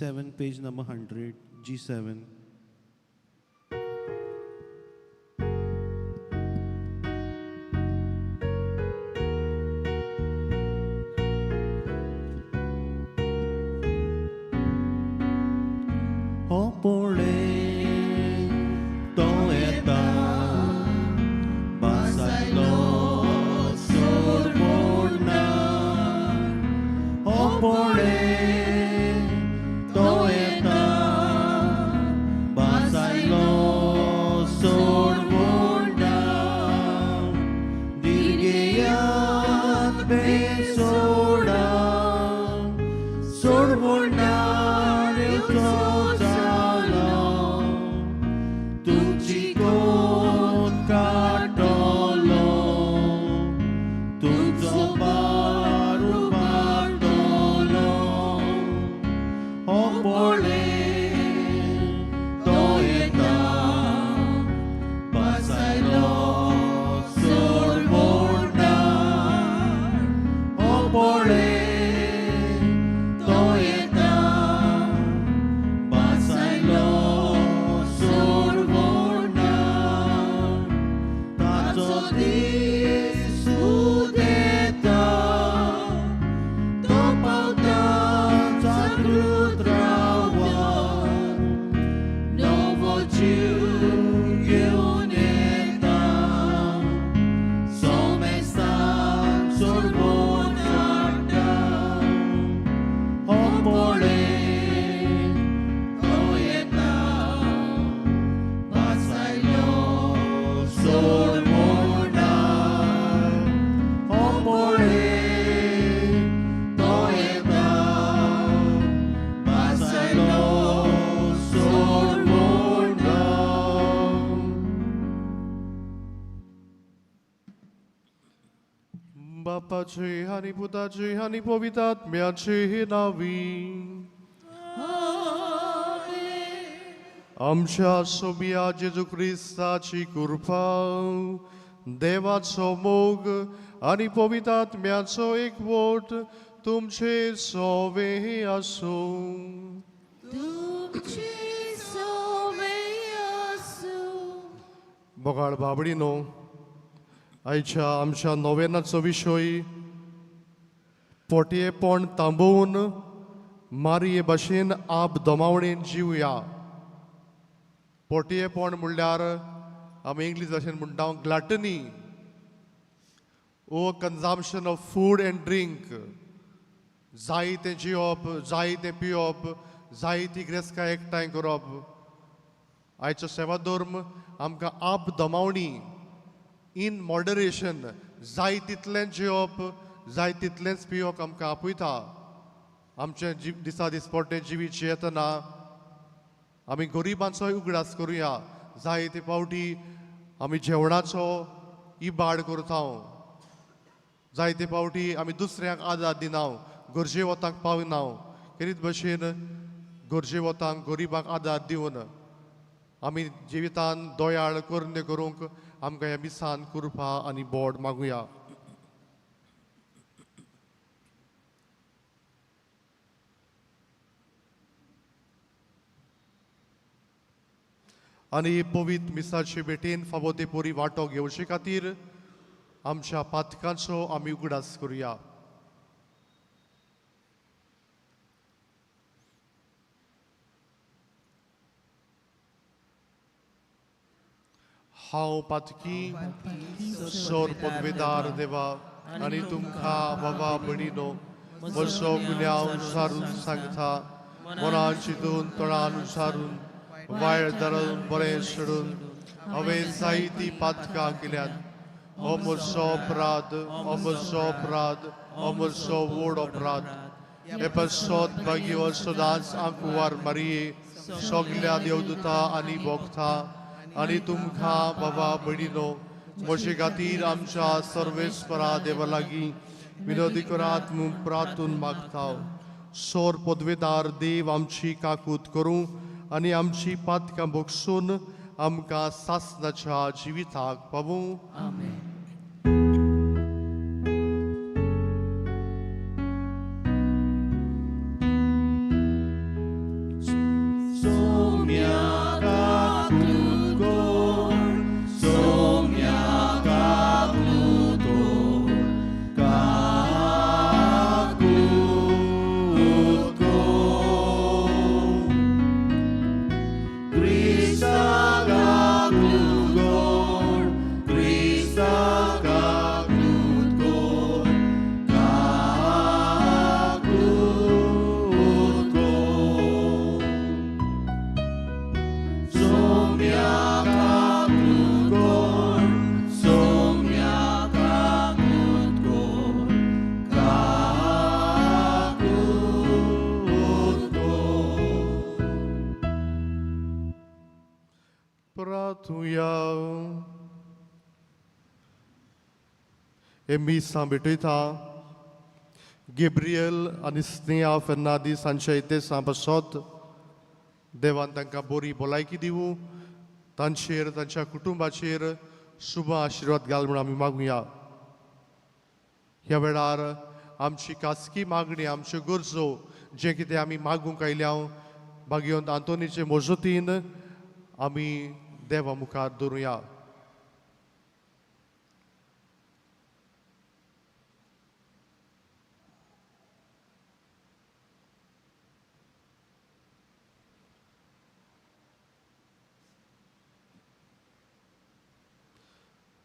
7, page number 100, G7. Opole toeta basalo sorbona. Opole toeta basalo sorbona. Dirgeyat besoda sorbona reuto. Bapaci, Hani Putaci, Hani Povitat, Miaci Navi. Amcia sobia Jezu Chrystaci kurpa, Devaco mog, Ani Povitat, Miaco Ekvot, Tumce sove asu. Bogal Babrino. आयच्या आमच्या नोवेनाचो विशय पोटयेपण थांबोवन मारये भाशेन आप दोमावणेन जिवया. पोटयेपण म्हणल्यार आमी English भाशेन म्हणटा gluttony, ओ consumption of food and drink. जाय तें जिवप, जाय तें पिवप, जाय ती गिरेस्तकाय एकठांय करप. आयचो सेवा धर्म आमकां आप दोमावणी इन मॉडरेशन, जाय तितलें जेवप, जाय तितलेंच पिवप आमकां आपयता. आमचे दिसा दिसपट्टे जिवीत येतना आमी गरिबांचोय उगडास करुया. जाय ते पावटी आमी जेवणाचो इबाड करता. जाय ते पावटी आमी दुसऱ्यांक आदार दिना, गरजे वतांक पावना. तेच भशेन गरजे वतांक गरिबांक आदार दिवन आमी जिवितान दोयाळ कर्ने करूंक आमकां ह्या मिसान कृपा आनी बोड मागुया. आनी पवित्र मिसाचे भेटेन फावो ते पोरी वांटो घेवचे खातीर आमच्या पातकांचो आमी उगडास करुया. हांव पातकी सोर पदवेदार देवा आनी तुमकां बाबा भणीनो म्हजो गुन्यांव विचारून सांगता. मनान चिंतून तोंडान विचारून वायट धरून बरें सोडून हांवें जायतीं पातकां केल्यात. हो म्हजो अपराध, हो म्हजो अपराध, हो म्हजो व्हड अपराध. हे पसत भाग्य सदांच आंकुवार मारये सगल्या देवदूतां आनी भोगता आनी तुमकां बाबा भणीनो म्हजे खातीर आमच्या सर्वेस्परा देवा लागीं विनोदी करात म्हूण प्रार्थून मागता. सोर पदवेदार देव आमची काकूत करूं आनी आमची पातकां भोगसून आमकां सासणाच्या जिविताक पावूं. आमेन. प्रार्थुया. हे मिसां भेटयता गेब्रियल आनी स्नेहा फेर्नांदीस हांच्या इतेसां पासत देवान तांकां बरी भलायकी दिवं, तांचेर तांच्या कुटुंबाचेर शुभ आशिर्वाद घाल म्हूण आमी मागुया. ह्या वेळार आमची खासगी मागणी, आमच्यो गरजो जे कितें आमी मागूंक आयल्या भाग्यवंत आंतोनीचे मजतीन आमी देवा मुखार दवरुया.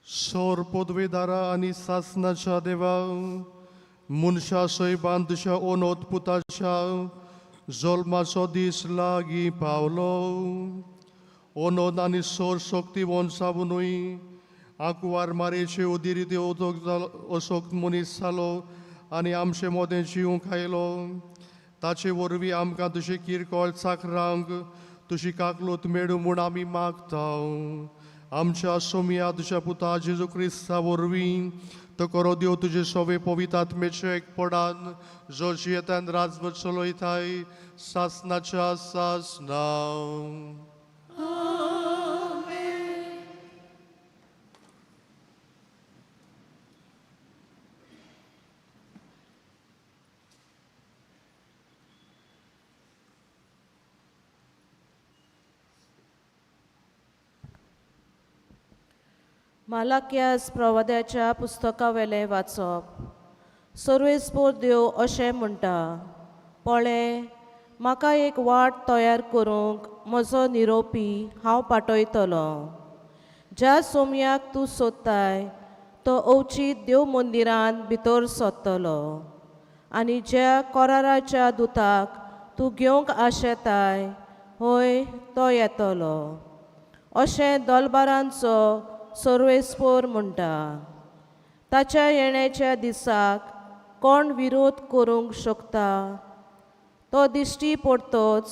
सौर पदवेदारा आनी सासनाच्या देवा, मनशा सैबांतच्या ओनोत पुताच्या जल्माचो दीस लागीं पावलो. ओनोद आनी सौर शक्तिवंत साबुनूय आंकवार मारेचे उदिरिते असोक मनीस जालो आनी आमचे मोदें जिवंक आयलो. ताचे वरवीं आमकां तुजी किरकोळ चाकरांक तुजी काकलूत मेळूं म्हूण आमी मागता. आमच्या सोमिया तुज्या पुता जेजू क्रिस्ता वरवीं तो करो देव तुजे सवे पवित्र आत्मेचे एकपणान जो जियेतान राजवट चलयताय सासनाच्या सासना. मालाकियास प्रवाद्याच्या पुस्तका वेले वाचप. सर्वेस्पोर देव अशें म्हणटा, पळय म्हाका एक वाट तयार करूंक म्हजो निरोपी हांव पाठयतलो. ज्या सोमयाक तूं सोदताय तो अवचीत देव मंदिरांत भितर सोदतलो आनी ज्या कोराराच्या दुताक तूं घेवंक आशेताय होय तो येतलो. अशें दलबारांचो सर्वेस्पोर म्हणटा. ताच्या येण्याच्या दिसाक कोण विरोध करूंक शकता? तो दिश्टी पडतोच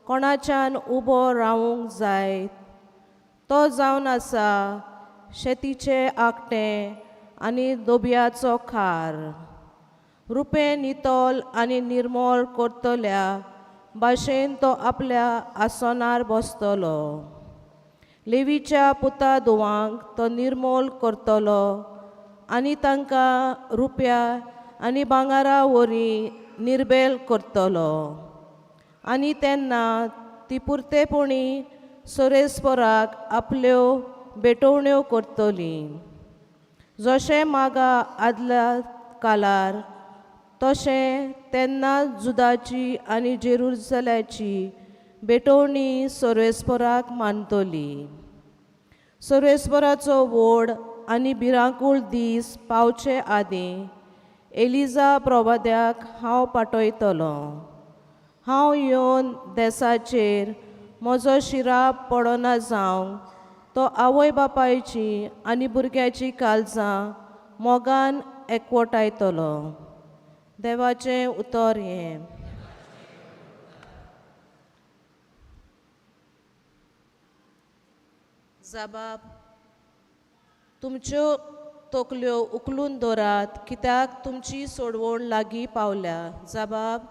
कोणाच्यान उबो रावूंक जाय. तो जावन आसा शेतीचें आकटें आनी दोबयाचो खार. रुपें नितोल आनी निर्मोल करतल्या भाशेन तो आपल्या आसनार बसतलो. लेवीच्या पुता धुवांक तो निर्मोल करतलो आनी तांकां रुप्या आनी भांगारा वरी निर्बेल करतलो. आनी तेन्ना ती पुर्तेपणी सोरेस्पोराक आपल्यो भेटवण्यो करतली. जशें मागा आदल्या कालार तशें तेन्ना जुदाची आनी जेरुसलेमाची भेटवणी सोरेस्पोराक मानतली. सोरेस्पोराचो व्हड आनी भिरांकूळ दीस पावचे आदीं एलिजा प्रवाद्याक हांव पाठयतलो. हांव येवन देसाचेर म्हजो शिराप पडना जावंक तो आवय बापायची आनी भुरग्याची काळजां मोगान एकवटायतलो. देवाचें उतर हें. जाबाब, तुमच्यो तकल्यो उखलून दवरात कित्याक तुमची सोडवण लागीं पावल्या. जाबाब,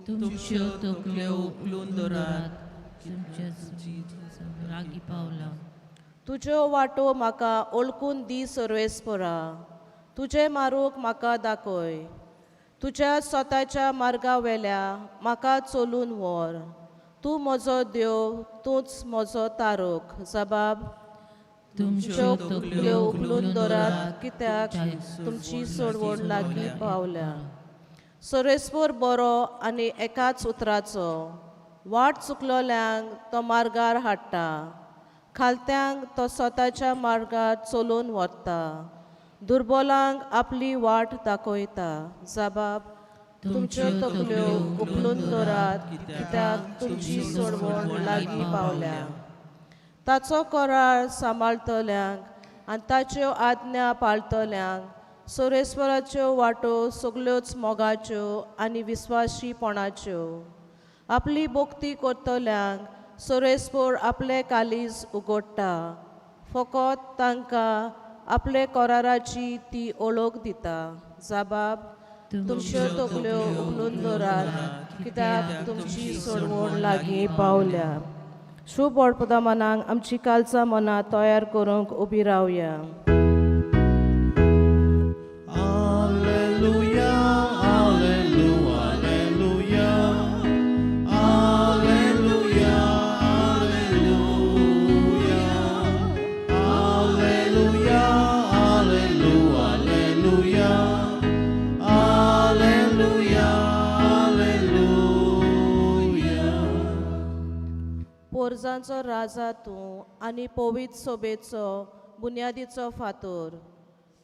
तुमच्यो तकल्यो उखलून दवरात लागीं पावला. तुज्यो वाटो म्हाका ओळखून दी सर्वेस्पोरा. तुजे मारूक म्हाका दाखय. तुज्या स्वताच्या मार्गा वेल्या म्हाका चलून व्हर. तूं म्हजो देव, तूंच म्हजो तारूक. जाबाब, तुमच्यो तकल्यो उखलून दवरात कित्याक तुमची सोडवण लागीं पावल्या. सोरेस्पोर बरो आनी एकाच उतराचो. वाट चुकलोल्यांक तो मार्गार हाडटा. खालत्यांक तो स्वताच्या मार्गार चलून व्हरता. दुर्बलांक आपली वाट दाखयता. जाबाब, तुमच्यो तकल्यो उखलून दवरात कित्याक तुमची सोडवण लागीं पावल्या. ताचो कोरार सांबाळतल्यांक आनी ताच्यो आज्ञा पाळतल्यांक सोरेस्पोराच्यो वाटो सगल्योच मोगाच्यो आनी विस्वाशीपणाच्यो. आपली भोक्ती करतल्यांक सोरेस्पोर आपले कालीज उगडटा फकत तांकां आपले कोराराची ती ओळख दिता जबाब तुमच्यो तकल्यो उखलून दवरात कित्याक तुमची सोडवण लागीं पावल्या शुभ वडपदा मनाक आमची कालचां मनां तयार करूंक उबी रावया Alleluia, alleluia, alleluia, alleluia, alleluia, alleluia, alleluia, alleluia, alleluia. पोरजांचो राजा तूं आनी पवित्र सोबेचो बुन्यादीचो फातर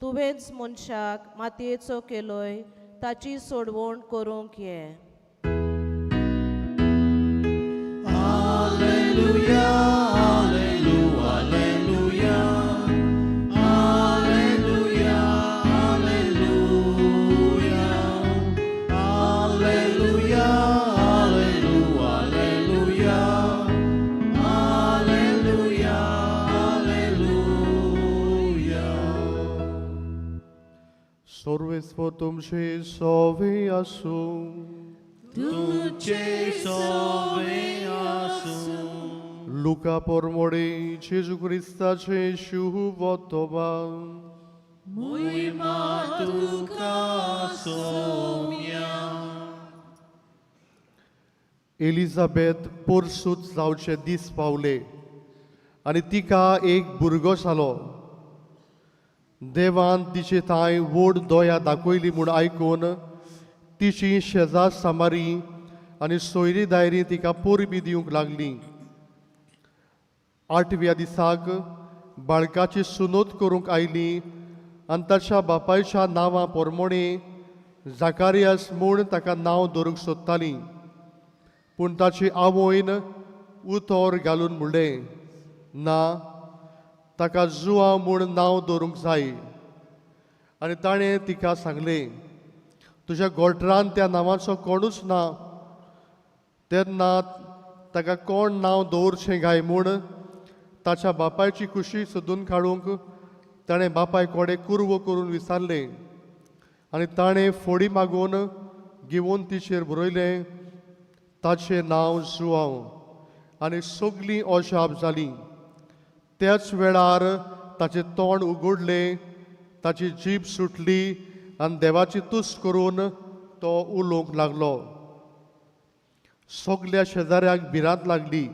तुवेंच मनशाक मातयेचो केलोय ताची सोडवण करूंक ये Alleluia, alleluia, alleluia, alleluia, alleluia, alleluia, alleluia, alleluia, alleluia, alleluia. Sorvespo तुमचे सोवे असू Tuce sove asu, लुका पोरमोडे जेजू क्रिस्ताचे शुभोत्तोबा mój matuka somia. एलिझाबेथ पोरसूत जावचे दीस पावले आनी तिका एक भुरगो जालो देवान तिचे ताय व्हड दोया दाखयली म्हूण आयकून तिची शेजार सामारी आनी सोयरी दायरी तिका पोरबी दिवंक लागली 8व्या दिसाक बाळकाची सुनोत करूंक आयली आनी ताच्या बापायच्या नांवा पोरमोणे जाकारियास म्हूण ताका नांव दवरूंक सोदताली पूण ताची आवयन उतोर घालून म्हणलें ना ताका जुआ म्हूण नांव दवरूंक जाय आनी ताणें तिका सांगलें तुज्या गोठरान त्या नांवाचो कोणूच ना तेन्ना ताका कोण नांव दवरचें गाय म्हूण ताच्या बापायची खुशी सोदून काडूंक ताणें बापाय कोडे कुरवो करून विचारलें आनी ताणें फोडी मागून घेवन तिचेर बरयलें ताचें नांव जुआंव आनी सगलीं अजाप जालीं त्याच वेळार ताचें तोंड उगडलें ताची जीब सुटली आनी देवाची तुस्त करून तो उलोवंक लागलो सगल्या शेजाऱ्याक भिरांत लागली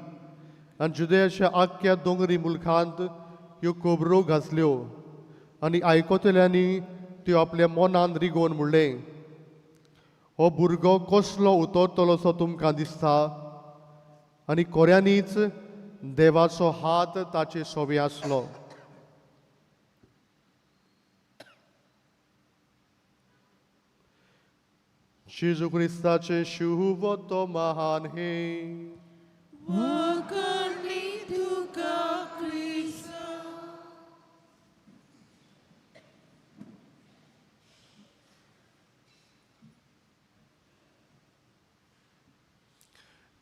आनी जुदेयाच्या आख्ख्या दोंगरी मुल्खांत ह्यो खबरो घातल्यो आनी आयकतल्यांनी त्यो आपल्या मनांत रिगोवन म्हणलें हो भुरगो कसलो उतरतलोसो तुमकां दिसता आनी कोऱ्यांनीच देवाचो हात ताचे सोबे आसलो जेजू क्रिस्ताचे शुभ तो महान हे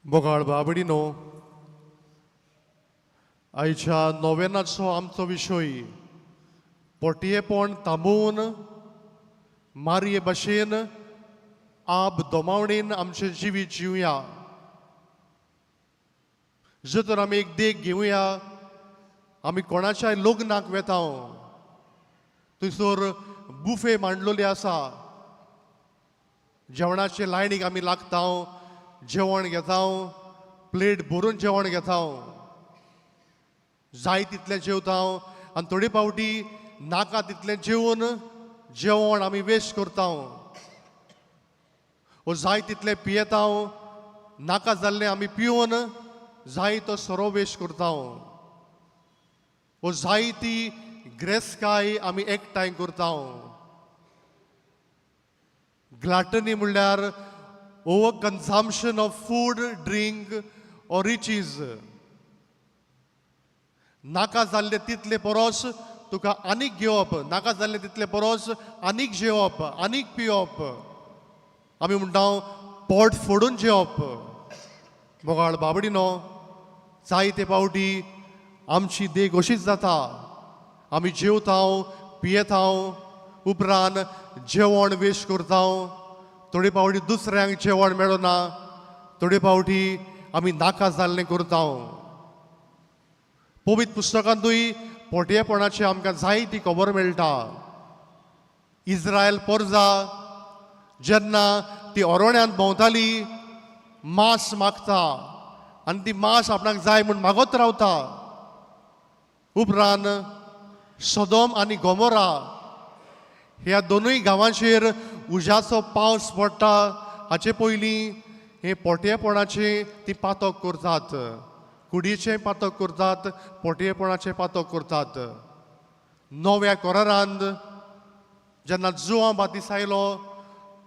बोगाळ बाबडीनो आयच्या नोवेनाचो आमचो विशय पोटयेपण थांबोवन मारये भाशेन आप दोमावणेन आमचें जिवीत जिवया जर तर आमी एक देख घेवया आमी कोणाच्याय लग्नाक वेता थंयसर बुफे मांडलोले आसा जेवणाचे लायनीक आमी लागता जेवण घेता प्लेट भरून जेवण घेता जाय तितलें जेवता आनी थोडी पावटी नाका तितलें जेवून जेवण आमी वेस्ट करता वो जाय तितलें पियेता नाका जाल्लें आमी पिवन जाय तो सोरो वेस्ट करता वो जाय ती ग्रेसकाय आमी एकठांय करता ग्लाटनी म्हणल्यार over consumption of food drink और रिचीज नाका जाल्ले तितले परस तुका आनीक घेवप नाका जाल्ले तितले परस आनीक जेवप आनीक पिवप आमी म्हणटा पोट फोडून जेवप बोगाळ बाबडीनो जायते पावटी आमची देख अशीच जाता, आमी जेवता पियेता उपरांत जेवण वेस्ट करता, थोडे पावटी दुसऱ्यांक जेवण मेळना, थोडे पावटी आमी नाका जाल्लें करता. पवित्र पुस्तकांतूय पोटयेपणाची आमकां जायती खबर मेळटा. इस्रायल परजा जेन्ना ती अरोण्यांत भोंवताली, मांस मागता आनी ती मांस आपणाक जाय म्हूण मागत रावता. उपरांत सदोम आनी गोमोरा ह्या दोनूय गांवांचेर उज्याचो पावस पडटा हाचे पयलीं हे पोटयेपणाचे ती पातक करतात. कुडीचें पातक करतात, पोटयेपणाचें पातक करतात. नव्या कोरारांत जेन्ना जुवां बातीस आयलो,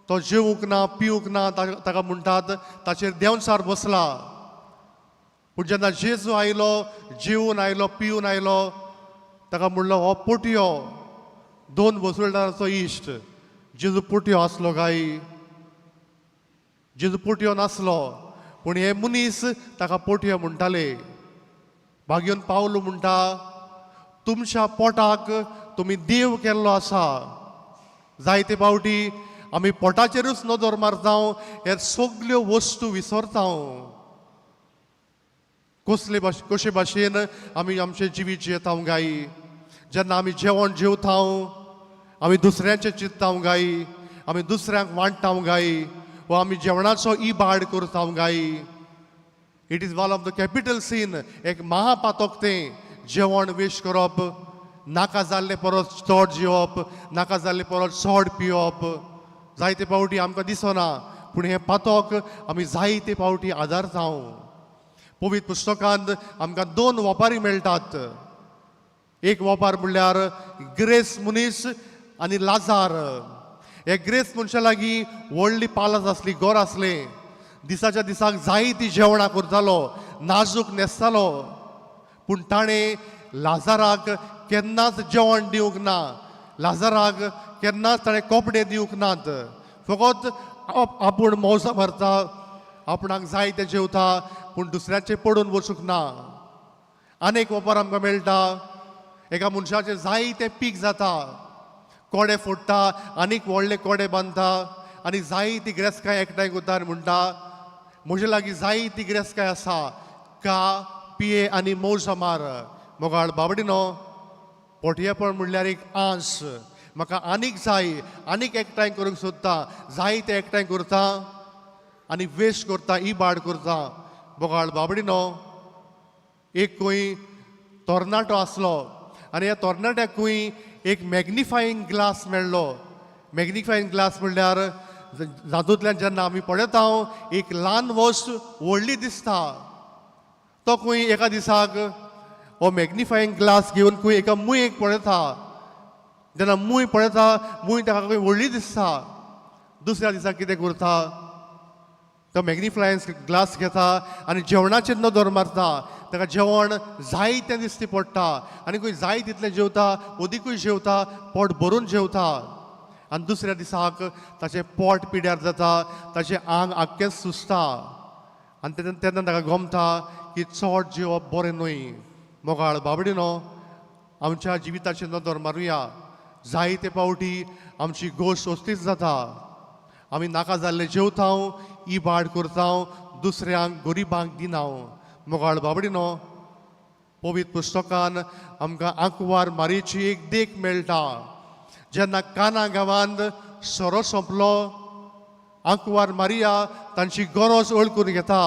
तो जेवूंक ना पिवूंक ना ताका म्हणटात ताचेर देंवचार बसला. पूण जेन्ना जेजू आयलो, जेवून आयलो पिवून आयलो, ताका म्हणलो हो पोटयो, 2 वसुलदाराचो इश्ट. जेजू पोटयो आसलो काय? जेजू पोटयो नासलो, पूण हे मनीस ताका पोटयो म्हणटाले. भाग्योन पावलो म्हणटा, तुमच्या पोटाक तुमी देव केल्लो आसा. जायते पावटी आमी पोटाचेरूच नदर मारता, हे सगल्यो वस्तू विसरता. कशे भाशेन आमी आमचें जिवीत जियेता गाय. जेन्ना आमी जेवण जेवता, आमी दुसऱ्यांचें चिंतता गाय, आमी दुसऱ्यांक वांटता गाय, वा आमी जेवणाचो इबाड करता गाय. It is one of the capital sin. एक महापातक तें जेवण वेस्ट करप, नाका जाल्लें परत चड जेवप, नाका जाल्लें परत चड पिवप. जायते पावटी आमकां दिसना, पूण हें पातक आमी जायते पावटी आदारता. पवित्र पुस्तकांत आमकां 2 वपारी मेळटात. एक वपार म्हणल्यार ग्रेस मनीस आनी लाजार. हे ग्रेस मनशा लागीं व्हडली पालस आसली, घर आसलें. दिसाच्या दिसाक जायती जेवणां करतालो, नाजूक न्हेसतालो, पूण ताणें लाजाराक केन्नाच जेवण दिवंक ना. लाजाराक केन्नाच ताणें कपडे दिवंक नात. फकत आपूण मौजा भरता, आपणाक जाय तें जेवता, पूण दुसऱ्याचें पडून वचूंक ना. आनीक वपार आमकां मेळटा, एका मनशाचें जायतें पीक जाता, कोडे फोडटा, आनीक व्हडले कोडे बांदता, आनी जायती गिरेस्तकाय एकठांय करता आनी म्हणटा, म्हजे लागीं जायती गिरेस्तकाय आसा, खा पिये आनी मौजा मार. मोगाळ बाबडीनो, पोटयेपण म्हणल्यार एक आस. म्हाका आनीक जाय, आनीक एकठांय करूंक सोदता, जायतें एकठांय करता आनी वेस्ट करता, इबाड करता. बोगाळ बाबडीनो, एक खंय तोरणाटो आसलो आनी ह्या तोरणाट्याकूय एक मॅग्निफायींग ग्लास मेळ्ळो. मॅग्निफायींग ग्लास म्हणल्यार जातूंतल्यान जेन्ना आमी पळयता, एक ल्हान वस्त व्हडली दिसता. तो खंय एका दिसाक हो मॅग्निफायींग ग्लास घेवन खंय एका मुयेक पळयता. जेन्ना मूय पळयता, मूय ताका खंय व्हडली दिसता. दुसऱ्या दिसाक कितें करता, तो मॅग्निफायिंग ग्लास घेता आनी जेवणाचेर नदर मारता. ताका जेवण जाय तें दिसती पडटा आनी खंय जाय तितलें जेवता, ओदीकूय जेवता, पोट भरून जेवता. आनी दुसऱ्या दिसाक ताचें पोट पिड्यार जाता, ताचें आंग आख्खें सुस्ता. आनी तेन्ना ताका गमता की चड जेवप बरें न्हय. मोगाळ बाबडीनो, आमच्या जिविताचेर नदर मारुया. जायते पावटी आमची गोश्ट असलीच जाता. आमी नाका जाल्लें जेवता, इबाड करता, दुसऱ्यांक गरिबांक दिना. मोगाळ बाबडीनो, पवित्र पुस्तकान आमकां आंकवार मारयेची एक देख मेळटा. जेन्ना काना गांवांत सोरो सोंपलो, आंकवार मारिया तांची गरज वळखून घेता.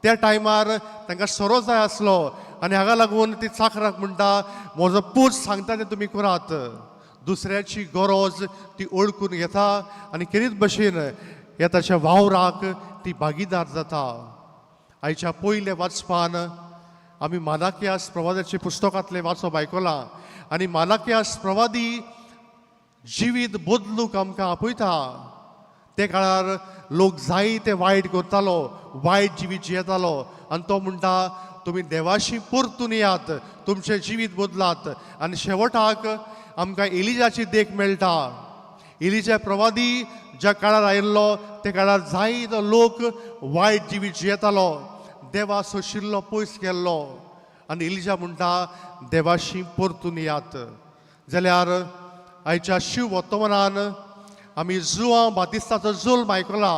त्या टायमार तांकां सोरो जाय आसलो आनी हाका लागून ती चाकराक म्हणटा, म्हजो पूत सांगता तें तुमी करात. दुसऱ्याची गरज ती ओळखून घेता आनी खेरीत भशेन ह्या ताच्या वावराक ती भागीदार जाता. आयच्या पयले वाचपान आमी मालाकियास प्रवादाचे पुस्तकांतलें वाचप आयकलां. आनी मालाकियास प्रवादी जिवीत बदलूंक आमकां आपयता. ते काळार लोक जायते वायट करतालो, वायट जिवीत जियेतालो, आनी तो म्हणटा, तुमी देवाशी परतून येयात, तुमचें जिवीत बदलात. आनी शेवटाक आमकां एलिजाची देख मेळटा. एलिजा प्रवादी ज्या काळार आयिल्लो, त्या काळार जायतो लोक वायट जिवीत जियेतालो, देवा सोशिल्लो पयस गेल्लो आनी इलिजा म्हणटा देवाशी परतून यात. जाल्यार आयच्या शिव वर्तमानान आमी जुआंव बातिस्ताचो जुल्म आयकला.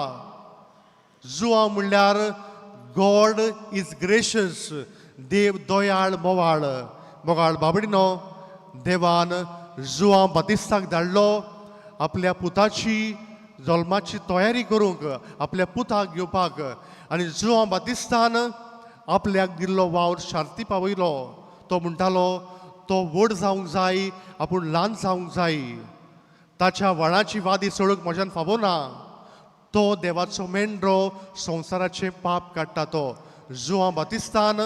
जुआंव म्हणल्यार गॉड इज ग्रेशियस, देव दयाळ मोवाळ. मोगाळ बाबडीनो, देवान जुआंव बातिस्ताक धाडलो आपल्या पुताची जल्माची तयारी करूंक, आपल्या पुताक घेवपाक. आनी जुआंव बातिस्तान आपल्याक दिल्लो वावर शार्ती पावयलो. तो म्हणटालो तो व्हड जावंक जाय, आपूण ल्हान जावंक जाय. ताच्या वळाची वादी सोडूंक म्हज्यान फावना. तो देवाचो मेंढरो संवसाराचें पाप काडटा. तो जुआंव बातिस्तान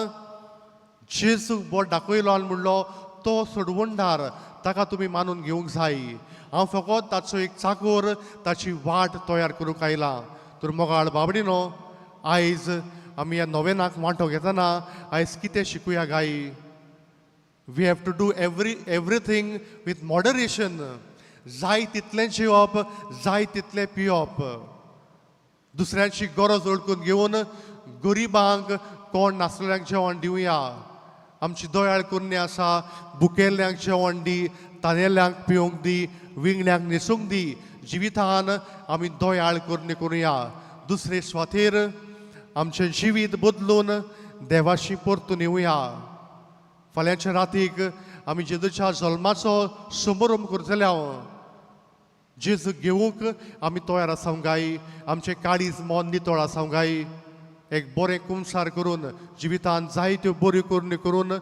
जेजूक बोट दाखयलो आनी म्हणलो तो सोडवणदार, ताका तुमी मानून घेवंक जाय. हांव फकत ताचो एक चाकोर, ताची वाट तयार करूंक आयला. तर मोगाळ बाबडीनो, आयज आमी ह्या नोवेनाक वांटो घेतना आयज कितें शिकुया गाय? We have to do everything with moderation. जाय तितलें जेवप, जाय तितलें पिवप. दुसऱ्यांची गरज ओळखून घेवन गरिबांक, कोण नासलेल्यांक जेवण दिवया. आमची दयाळ कन्या आसा, भुकेल्ल्यांक जेवण दी, तानेल्ल्यांक पिवंक दी, विंगड्यांक न्हेसूंक दी. जिवितान आमी दयाळ कन्या करुया. दुसरे स्वातेर आमचें जिवीत बदलून देवाशी परतून येवया. फाल्यांच्या रातीक आमी जेजूच्या जल्माचो समारंभ करतले. जेजू घेवूंक आमी तयार आसांक गाय. आमचें काळीज मन नितळ आसांक गाय. एक बरें कुमसार करून जिवितान जायत्यो बऱ्यो करण्यो करून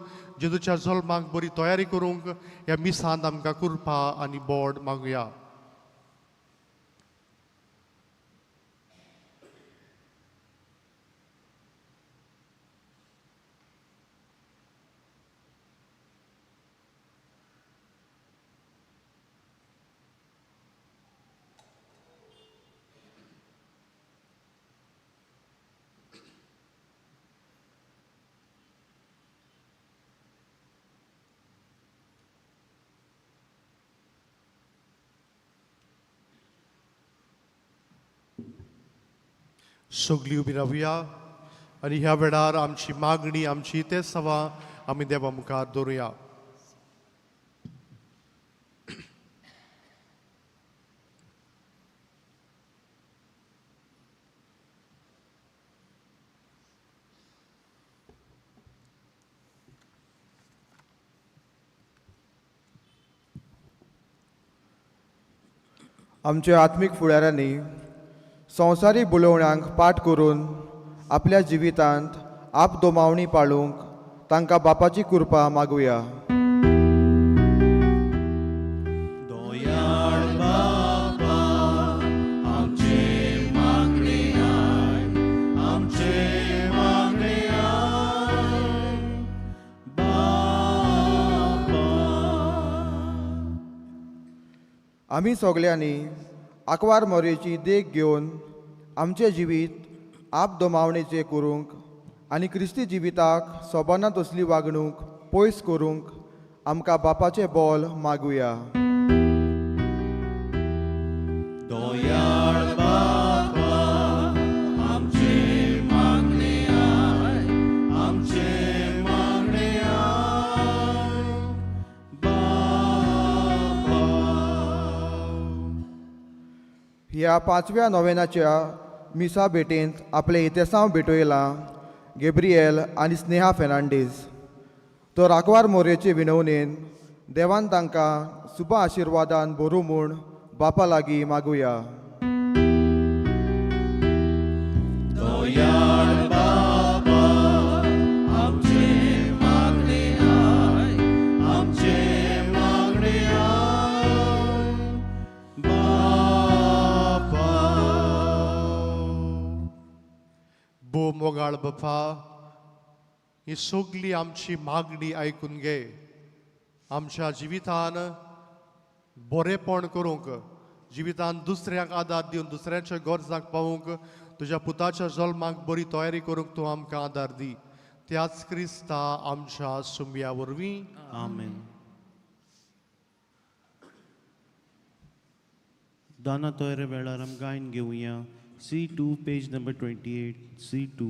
जेजूच्या जल्माक बरी तयारी करूंक ह्या मिसांत आमकां कृपा आनी बोड मागुया. सगळीं उबी रावया आनी ह्या वेळार आमची मागणी, आमची ते सवा आमी देवा मुखार दवरुया. आमच्या आत्मीक फुडाऱ्यांनी संवसारीक बुलोवण्यांक पाठ करून आपल्या जिवितांत आप दोमावणी पाळूंक तांकां बापाची कृपा मागुया. दोयाळ बापा, आमचे मागणे आय, आमचे मागणे आय. बापा, आमी सगळ्यांनी आकवार मोरेची देख घेवन आमचें जिवीत आप दोमावणेचें करूंक आनी क्रिस्ती जिविताक सोबना तसली वागणूक पयस करूंक आमकां बापाचें बोल मागुया. दोयाळ बापा, आमचे मागणे आय, आमचे मागणे आय. बापा, ह्या 5व्या नोवेनाच्या मिसा भेटेंत आपले इतेसांव भेटयलां गेब्रिएल आनी स्नेहा फेर्नांडीस. तो राकवार मोरयेचे विनवणेन देवान तांकां शुभ आशिर्वादान भरूं म्हूण बापा लागीं मागुया. दोयाळ बापा, आमचे मागणे आय, आमचे मागणे आय. बापा, बो मोगाळ बापा, ही सगळी आमची मागणी आयकून घे. आमच्या जिवितान बरेपण करूंक, जिवितान दुसऱ्याक आदार दिवन दुसऱ्याच्या गरजाक पावूंक, तुज्या पुताच्या जल्माक बरी तयारी करूंक तूं आमकां आदार दी. त्याच क्रिस्ता आमच्या सुमया वरवीं. आमेन. दाना तोयरे वेळार आम गायन घेवया. C2 page number 28. C2.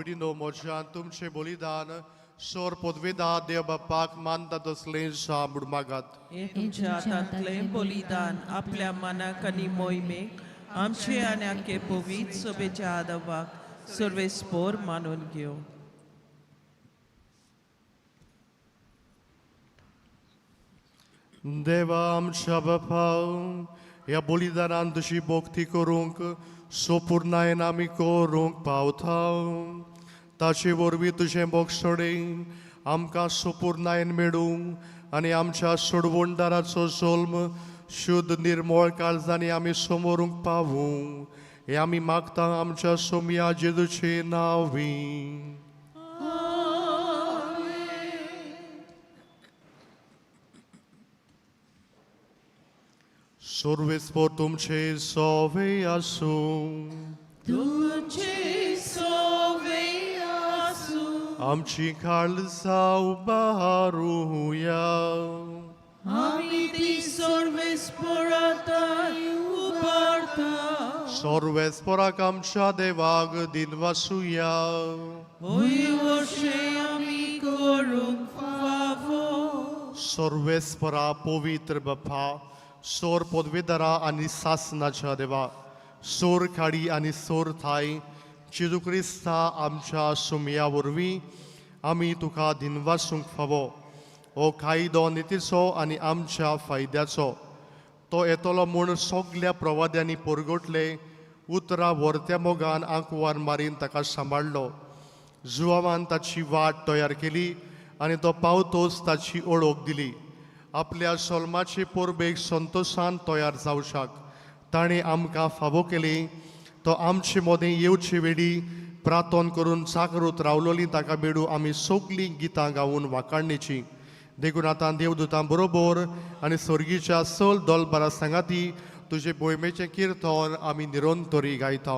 भयणीनो, मोर्चान तुमचे बलिदान सोर पदवेदा देव बापाक मानता तसलें सामूड मागात. हे तुमच्या हातांतले बलिदान आपल्या मनाक आनी मोहिमेक आमचे आनी आख्खे पवित्र सभेच्या आदवाक सर्वेस्पोर मानून घेव. देवा आमच्या बापा, ह्या बलिदानान तुजी भोक्ती करूंक सोपुर्णायेन आमी करूंक पावता. ताचे वरवीं तुजें भोगसणे आमकां सोपुर्णायेन मेळूंक आनी आमच्या सोडवणदाराचो जल्म शुद्ध निर्मळ काळजांनी आमी समोरूंक पावूं, हे आमी मागता आमच्या सोम्या जेजूचे नांवी. सर्वेस्पोर तुमचे सवे आसूं. तुमचे सोवे आसूं. आमची काळजां उबारूया. आमी ती सर्वेस्पोरांत उबारता. सर्वेस्पोराक आमच्या देवाक दिनवासुया. होय वर्षे आमी करूंक फावो. सर्वेस्परा पवित्र बापा, सोर पदवेदारा आनी सासनाच्या देवा, सोर खाडी आनी सोर थाय जेजू क्रिस्ता आमच्या सुमया वरवीं आमी तुका दिनवासूंक फावो. हो कायदो नितीचो आनी आमच्या फायद्याचो. तो येतलो म्हूण सगल्या प्रवाद्यांनी परगटले. उतरां व्हरत्या मोगान आंकवार मारीन ताका सांबाळलो. जुवामान ताची वाट तयार केली आनी तो पावतोच ताची ओळख दिली. आपल्या सोल्माचे पोरबेक संतोशान तयार जावशाक ताणें आमकां फावो केली. तो आमचे मोदें येवचे वेळी प्रार्थना करून जागृत रावलोली ताका मेळूं आमी सगलीं गितां गावून वाकाडणेची. देखून आतां देवदूतां बरोबर आनी सर्गीच्या सल दोलबारा सांगाती तुजे बोयमेचें किर्तन आमी निरंतरी गायता.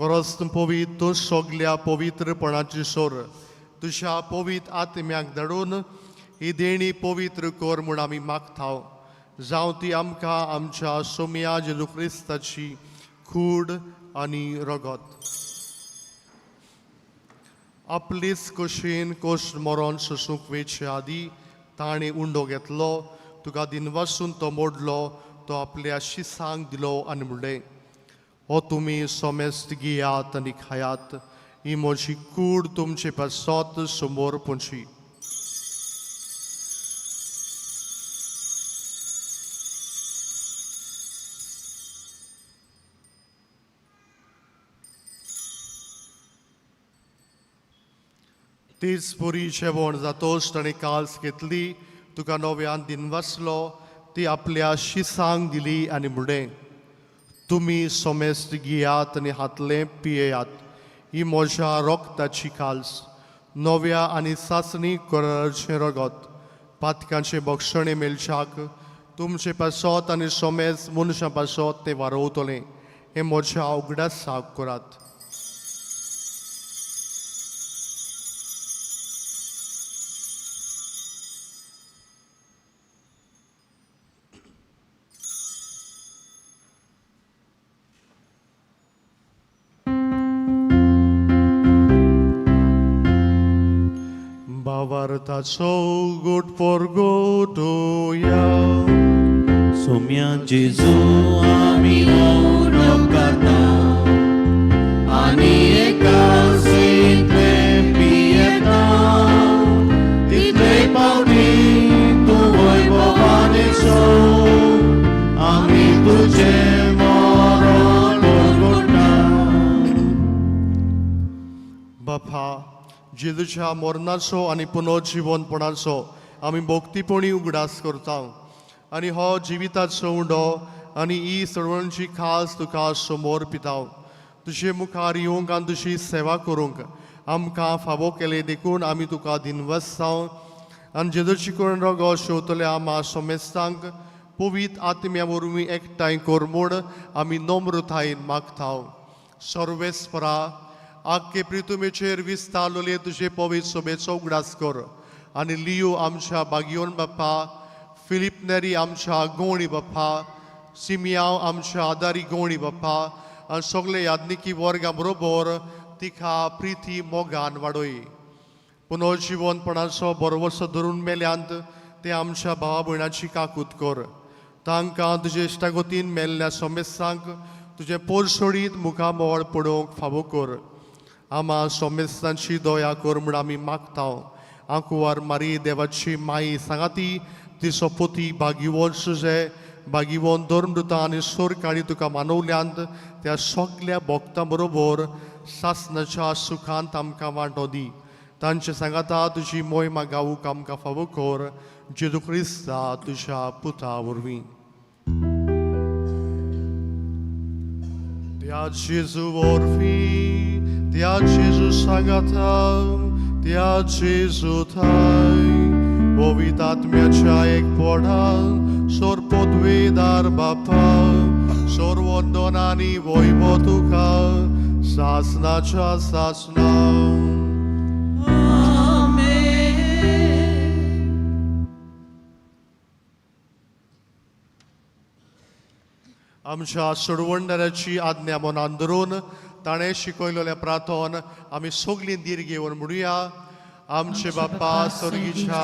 परस्त पवित्र तूं सगल्या पवित्रपणाची सोर तुझ्या पवित्र आत्म्याक धाडून ही देणी पवित्र कर म्हूण आमी मागता. जावं ती आमकां आमच्या सोम्या जेजू क्रिस्ताची कूड आनी रगत. आपलीच कशीन कश्ट मरण सोसूंक वेचे आदी ताणें उंडो घेतलो. तुका दिनवासून तो मोडलो. तो आपल्या शिसांक दिलो आनी म्हणलें, हो तुमी सोमेस्त गियात आनी खायात. ही म्हजी कूड तुमचे पासत समोर पोंची. तीच पुरी जेवण जातोच ताणें काल्स घेतली. तुका नव्यान दिनवासलो. ती आपल्या शिसांक दिली आनी म्हणलें, तुमी सोमेस्त गियात आनी हातलें पियेयात. ही म्हज्या रोगताची काल्स, नव्या आनी सासणी कराराचें रगत. पातकांचे भक्षणे मेलच्याक तुमचे पासत आनी सोमेज मनशां पासत तें वारवतलें. हें म्हज्या उगडासाक करात. that's so good for good to you. Saumya जेजू आमी होवून करता आनी एका सितले पियेता तितले पावटी तूं वैभवाने सो आमी तुझे मरण परगोटा. बापा जेजूच्या मरणाचो आनी पुनर्जीवनपणाचो आमी भोक्तीपणी उगडास करता आनी हो जिविताचो उंडो आनी ही सळवणची खास तुका समोर पिताव. तुजे मुखार येवंक आनी तुजी सेवा करूंक आमकां फावो केले देखून आमी तुका दिनवस्ताव आनी जेजूची करून रगो शेवतले आमा सोमेस्तांक पवित आत्म्या वरवीं एकठांय कर म्हूण आमी नम्रतायेन मागताव. सर्वेस्परा आख्खे पृथ्वीचेर विस्तारलेले तुजे पवित्र सभेचो उगडास कर आनी लियो आमच्या बागियोन बाप्पा, फिलिप नेरी आमच्या गवणी बाप्पा, सिमियांव आमच्या आदारी गवणी बाप्पा आनी सगळे याज्ञिकी वर्गा बरोबर तिका प्रिती मोगान वाडय. पुनर्जीवनपणाचो बरोवसो धरून मेल्यांत ते आमच्या भावा भयणाची काकूत कर. तांकां तुजे इश्टागतीन मेल्ल्या सोमेस्तांक तुजे पोरसोडीत मुखामोळ पडोवंक फावो कर. आमा सोमेस्तांची दया कर म्हूण आमी मागताव. आंकुवार मारी देवाची माई सांगाती तिचो पोती भागिवोन सुजे भागिवोन धर्मृता आनी सोरकाळी तुका मानवल्यांत त्या सगळ्या भक्तां बरोबर सासणाच्या सुखांत आमकां वांटो दी. तांचे सांगाता तुजी मोहिमा गावूंक आमकां फावो कर. जेजू क्रिस्ता तुज्या पुता वरवीं. त्या जेजू वरवीं त्या जेजू सांगाता त्या जेजू थाय पवित आत्म्याच्या एक पोडान सोर पदवेदार बापा सोर वंदन आनी वैभव तुका सासणाच्या सासना. आमच्या सोडवणदाराची आज्ञा मनान धरून ताणें शिकयलेल्या प्रार्थन आमी सगळीं दीर्घ घेवन म्हणुया. आमचे बाप्पा स्वर्गीच्या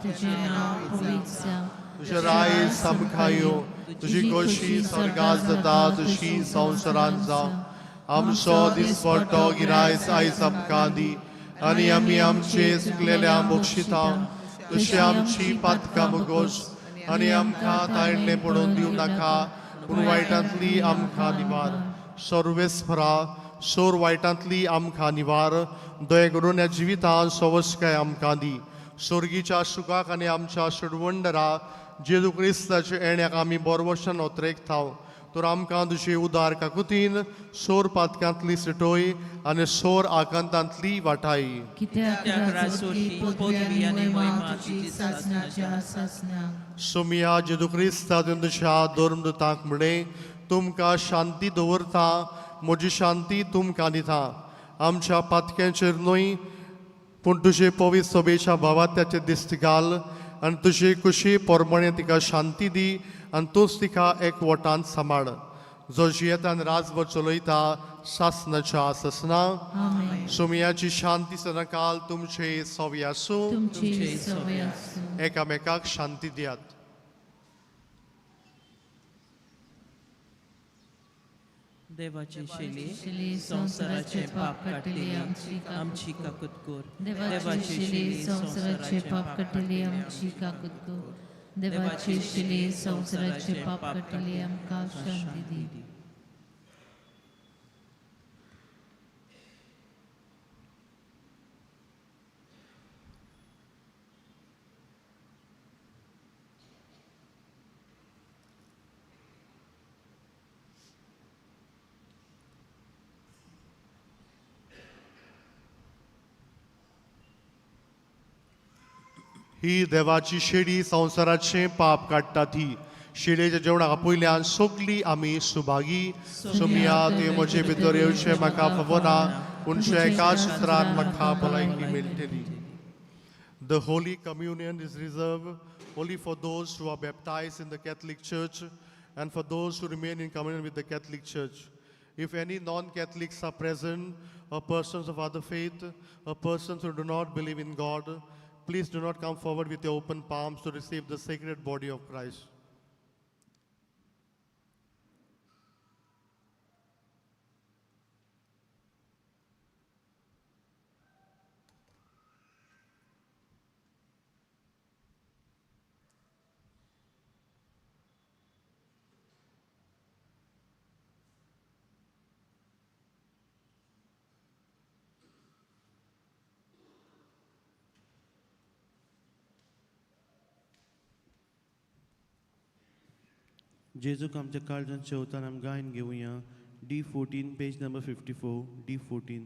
तुझे नाव पवित्र जावं, तुझे राय सामका येवं, तुजी कशी स्वर्गांत जाता तशी संवसारांत जावं. आमचो दिसपट्टो गिरायज आयज आमकां दी आनी आमी आमचे चुकलेल्या बक्षिता तशी आमची पातकां मोगोश आनी आमकां ताळणे पडोवन दिवं नाका पूण वायटांतली आमकां निवार. सर्वेस्परा सोर वायटांतली आमकां निवार. दया करून ह्या जिवितांत सवस्काय आमकां दी. स्वर्गीच्या सुखाक आनी आमच्या सोडवणदारा जेजू क्रिस्ताच्या येण्याक आमी बरवशान ओतरेकताव. तर आमकां तुजे उदार काकुतीन सोर पातकांतली सिटोय आनी सोर आकांतांतली वाटाय. कित्याक राजवटी, पदवी आनी महिमा तुजी सासणाच्या सासनाक. सोमिया जेजू क्रिस्ता तुझ्या धर्मदूतांक म्हणे तुमकां शांती दवरता, म्हजी शांती तुमकां दिता. आमच्या पातक्यांचेर न्हय पूण तुजे पवित्र सभेच्या भावात्याचेर दिश्ट घाल आनी तुजे कुशी पोरमणे तिका शांती दी आनी तूंच तिका एकवटान सांबाळ. जो जियेतान राजभर चलयता सासणाच्या सासना. आमेन. सोमियाची शांती सदांकाल तुमचे सवी आसूं. तुमची सवय आसूं. एकामेकाक शांती दियात. देवाची शिली शेली संसाराचे पाप काटली आमची काकूत कर. देवाची शिली संसाराचे पाप काटली आमची काकूत कर. देवाची शिली संसाराचे पाप काटली आमकां शांती दी. ही देवाची शेडी संसाराचे पाप काडटा ती. शेडयेच्या जेवणाक पयल्यान सगळीं आमी सुभागी. सोमिया ते म्हजे भितर येवचे म्हाका फवना पूण एका सुत्रान म्हाका भलायकी मेळटली. The Holy Communion is reserved only for those who are baptized in the Catholic Church and for those who remain in communion with the Catholic Church. If any non-Catholics are present, or persons of other faith, or persons who do not believe in God, please do not come forward with your open palms to receive the sacred body of Christ. जेजूक आमच्या काळजांत शेवतान आमी गायन घेवया D14 page number 54 D14.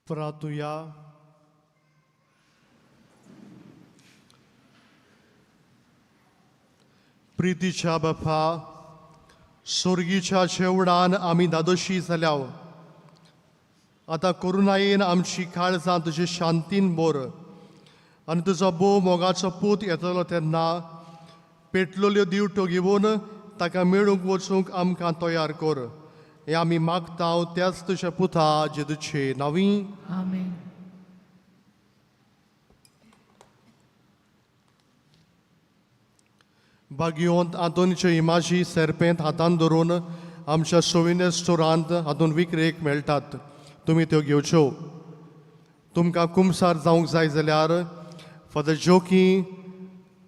प्रार्थुया. प्रितीच्या बापा, स्वर्गीच्या शेवडान आमी दादोशी जाल्या. आतां कोरोनायेन आमची काळजां तुजे शांतीन बोर आनी तुजो बोव मोगाचो पूत येतलो तेन्ना पेटलोल्यो दिवटो घेवन ताका मेळूंक वचूंक आमकां तयार कर. हे आमी मागता त्याच तुज्या पुता जेजूचे नांवी. आमेन. भाग्यवंत आंतोनीचे इमाजी सेरपेंत हातान धरून आमच्या सोविने स्टोरांत हातून विक्रेक मेळटात. तुमी त्यो घेवच्यो. तुमकां कुमसार जावंक जाय जाल्यार फादर जोकी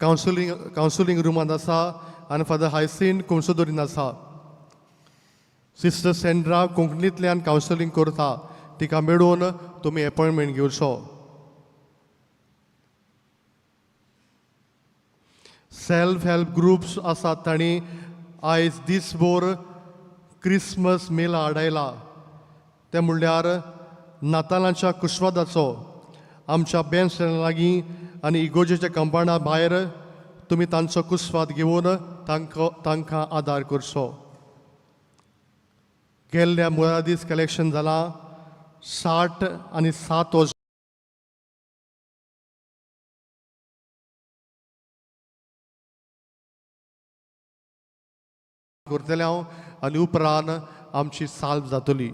कावन्सिलींग रुमांत आसा आनी फादर हायसीन कुमसोदोरीन आसा. सिस्टर सेंड्रा कोंकणींतल्यान कावन्सिलींग करता. तिका मेळून तुमी अपॉयंटमेंट घेवचो. सेल्फ हेल्प ग्रुप्स आसात तांणी आयज दिसभर क्रिसमस मेला आडायला. ते म्हणल्यार नातालांच्या कुस्वादाचो आमच्या बँड लागीं आनी इगोजेच्या कंपाउंडा भायर तुमी तांचो कुस्वाद घेवन तांकां आदार करचो. गेल्ल्या मुळा दीस कलेक्शन जालां 67,000 करतले हांव आनी उपरांत आमची साल्व जातली.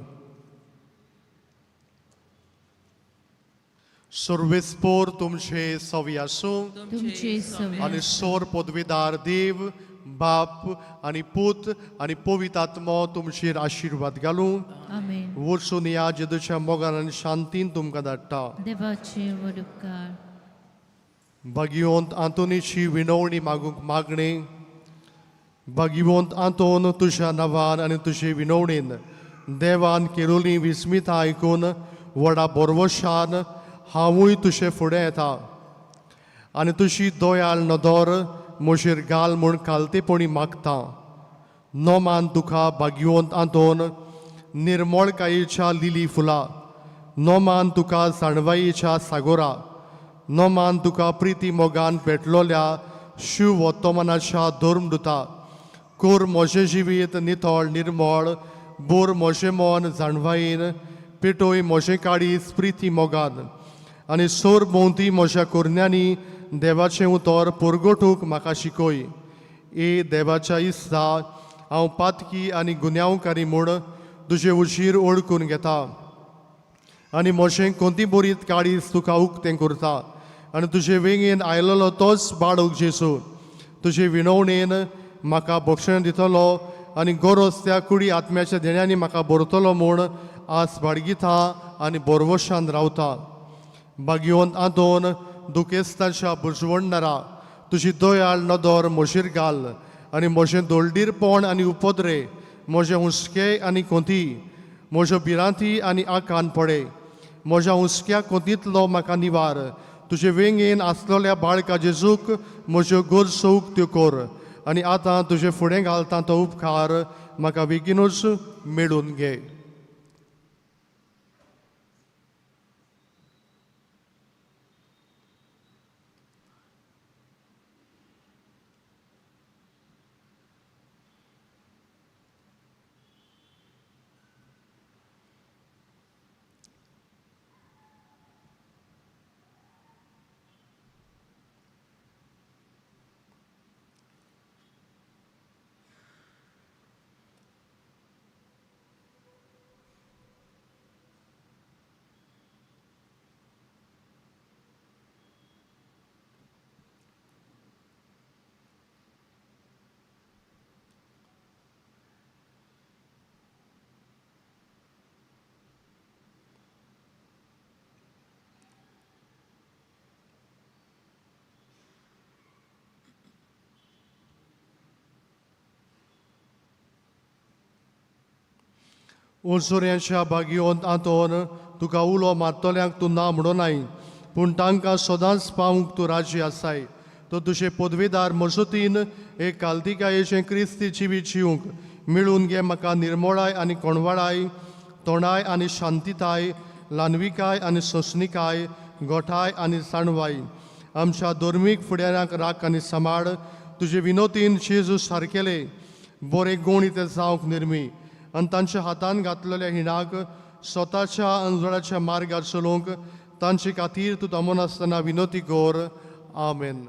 सर्वेस्पोर तुमचे सवी आसूं तुमचे सवे आनी सोर पदवीदार देव बाप आनी पूत आनी पवित्र आत्मो तुमचेर आशिर्वाद घालूं. आमेन. वचून या जेजूच्या मोगान आनी शांतीन तुमकां धाडटा. देवाचे व्हड उपकार. भाग्यवंत आंतोनीची विनवणी मागूंक मागणे. भाग्यवंत आंतोन तुज्या नांवान आनी तुजे विनवणेन देवान केलोली विस्मिताय आयकून व्हडा बोरवोशान हांवूय तुजे फुडें येता आनी तुजी दोयाळ नदर म्हजेर घाल म्हूण कालतेपणी मागता. नोमान तुका भाग्यवंत आंतोन निर्मळकायेच्या लिली फुलां. नोमान तुका जाणवायेच्या सागोरा. नोमान तुका प्रिती मोगान पेटलोल्या शिव वर्तमानाच्या धर्मदुता. कोर म्हजें जिवीत नितळ निर्मळ. बोर म्हजें मन जाणवायेन. पेटोय म्हजें काळीज प्रिती मोगान. आनी सोर भोंवती म्हज्या कोरण्यांनी देवाचें उतर परगटूंक म्हाका शिकय. ए देवाच्या इस्ता हांव पातकी आनी गुन्यांवकारी म्हूण तुजें उशीर ओळखून घेता आनी म्हजें कोंती बरीत काळीज तुका उक्तें करता. आनी तुजे वेगेन आयलोलो तोच बाळूक जेसू तुजे विनवणेन म्हाका भक्षण दितलो आनी गरज त्या कुडी आत्म्याच्या देण्यांनी म्हाका भरतलो म्हूण आस बाळगिता आनी बोरवोशान रावता. भाग्यवंत आंतोन दुखेस्ताच्या बुजवणदारा तुजी दोयाळ नदर म्हजेर घाल आनी म्हजें दोलडीरपण आनी उपद्रे म्हजें हुस्के आनी कोंती म्हज्यो भिरांती आनी आकान पडे. म्हज्या हुस्क्या कोंतींतलो म्हाका निवार. तुजे वेंगेन आसलोल्या बाळका जेजूक म्हज्यो गरजो उक्त्यो कर आनी आतां तुजे फुडें घालता तो उपकार म्हाका बेगीनूच मेळून घे. ओसोऱ्यांच्या भाग्यवंत आंतोन तुका उलो मारतल्यांक तूं ना म्हणूनाय पूण तांकां सदांच पावूंक तूं राजी आसाय. तो तुजे पदवेदार मजतीन एक काल्तिकायेचें क्रिस्ती जिवीत जिवंक मेळून घे म्हाका निर्मळाय आनी कोणवाडाय तोणाय आनी शांतीताय ल्हानविकाय आनी सोंसणिकाय गोठाय आनी जाणवाय आमच्या धर्मीक फुडाऱ्यांक राख आनी सांबाळ तुजे विनोतीन जेजू सारकेले बरे गूण ते जावंक निर्मी आनी तांच्या हातान घातलेल्या हिणाक स्वताच्या अंजळाच्या मार्गार चलोवंक तांचे खातीर तूं दमन आसतना विनोती कोर आमेन.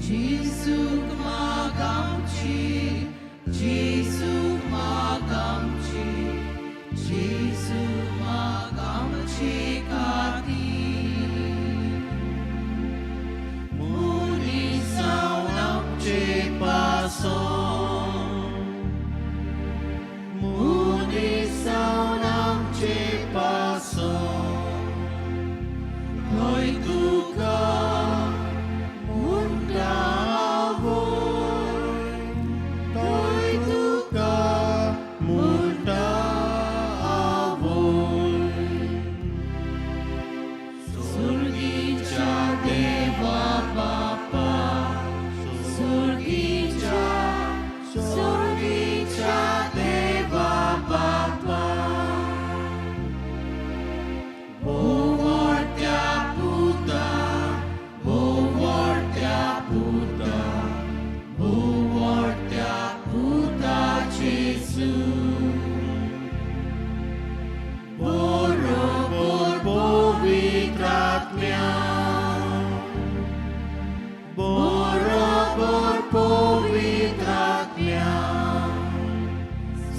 Jésus magamci, Jésus magamci, Jésus magamci kati. Muni saunam ce pason, Muni saunam ce pason, Noi duca munda voi, Noi duca munda voi. Surgicha Deva Bapa, Surgicha Deva Bapa, Bovortea Puta, Bovortea Puta, Bovortea Puta Jesu. Borobor povitratmia, Borobor povitratmia,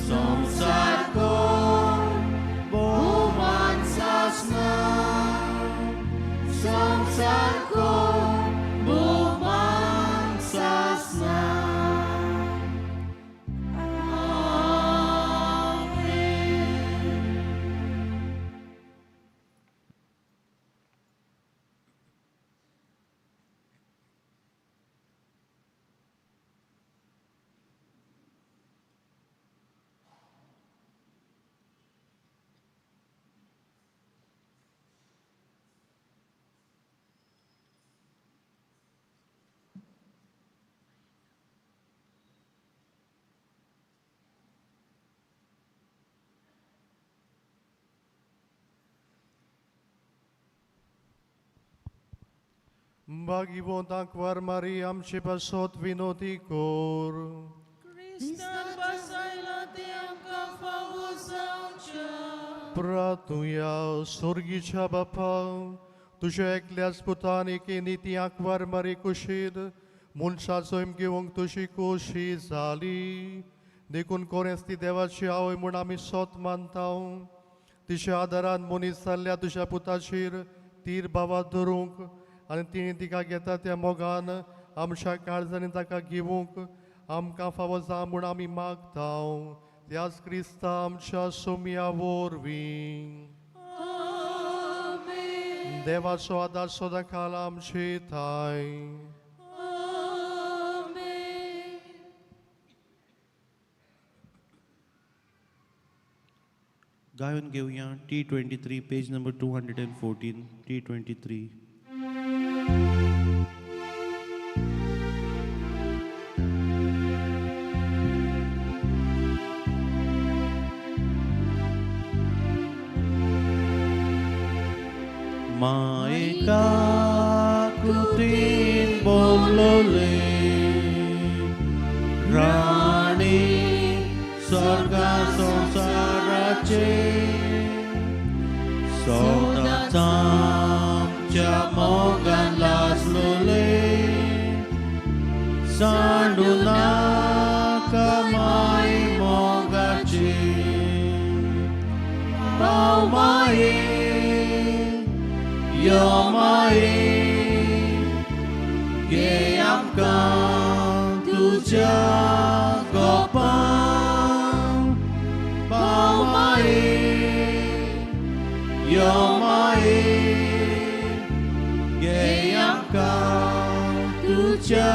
Samsarko boman sasna, Samsarko boman sasna. Amen. Bhagivonta kvar Mariam ce pasot vinoticor. Christam basailatiam ca favosaucia. Pratuia sorgicha bapa, Tuja eklias putanike niti akvar Mari kushid, Mulsa soim givong tushi kushi zali, Dekun koresti devaci au munami sot mantau, Tisha adaran muni salya tuja putashir, Tir bava durunk, आणि तिने तिका घेता त्या मोगान आमच्या काळजांनी ताका घेवूंक आमकां फावो जा म्हूण आमी मागतांव त्याच क्रिस्ता आमच्या सोमया वरवीं देवाचो आदार सदां काळ आमचे थाय. गायन घेऊया T23 page number 214 T23. Maika kutin bolole Rani sorga sonsarace Sodatam jamogan las lole Sanduna kamai mogace Baumai Yomai Geamkan tuja gopang Baumai Yomai Geamkan tuja